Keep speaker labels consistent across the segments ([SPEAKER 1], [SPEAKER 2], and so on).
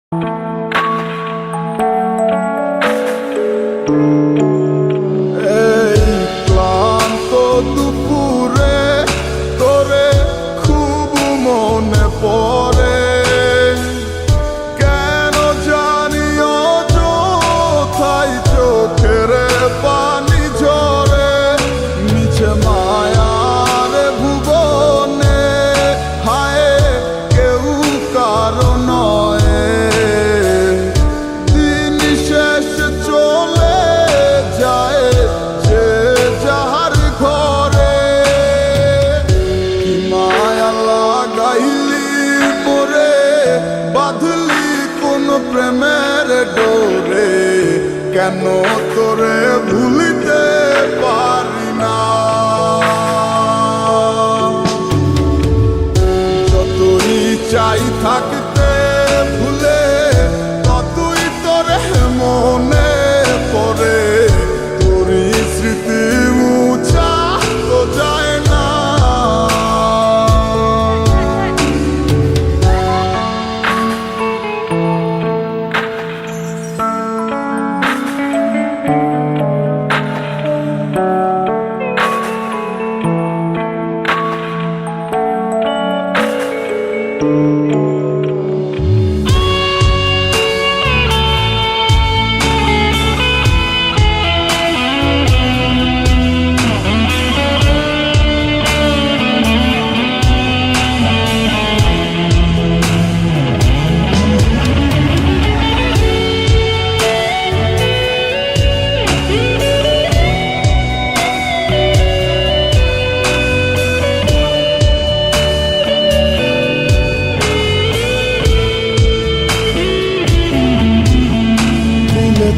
[SPEAKER 1] এই ক্লান্ত দুপুরে তোরে খুব মনে পড়ে, কেন জানি অযথাই চোখের পানি ঝরে। নিচে মায়ার ভুবনে হায় কেউ কারো নয়, দিন শেষ চলে যায় যে যাহার ঘরে। কি মায়া লাগাইলি মোরে, বাঁধলি কোন প্রেমের ডোরে, কেন তোরে ভুলিতে পারি না। যতই চাই থাকতে ভুলে, ততই তোরে মনে পড়ে। তোরই স্মৃতি মুছা তো যায় না।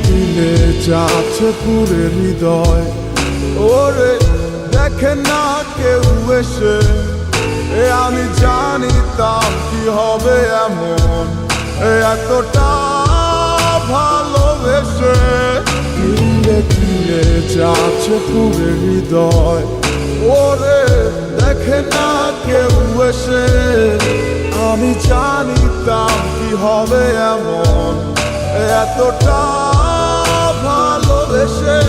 [SPEAKER 1] দিলে যাচ্ছে পুরে হৃদয়, ওরে দেখে না কেউ এসে। আমি জানিতাম কি হবে এমন, এতটা ভালোবেসে। দিলে দিলে যাচ্ছে পুরে হৃদয়, ওরে দেখে না কেউ এসে। আমি জানিতাম কি হবে এমন, এতটা ভালোবেসে।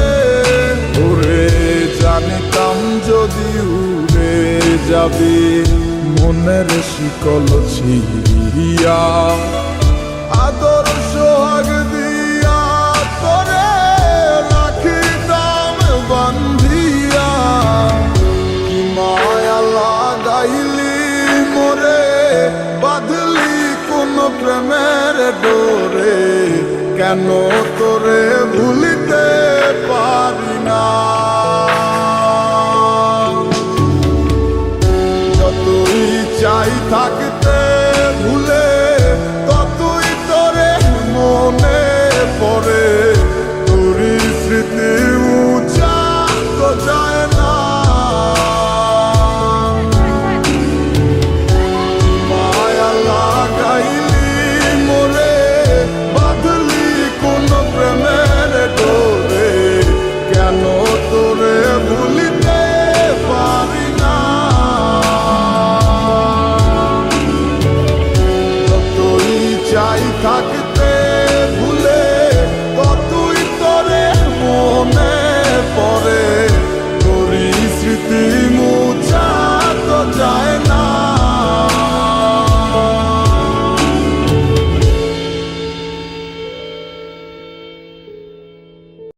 [SPEAKER 1] ওরে জানিতাম যদি উড়ে যাবি মনের শিকল ছিঁড়িয়া, আদর সোহাগ দিয়া তোরে রাখিতাম বান্ধিয়া। কি মায়া লাগাইলি মোরে, বাঁধলি কোন প্রেমের ডোরে, কেন তোর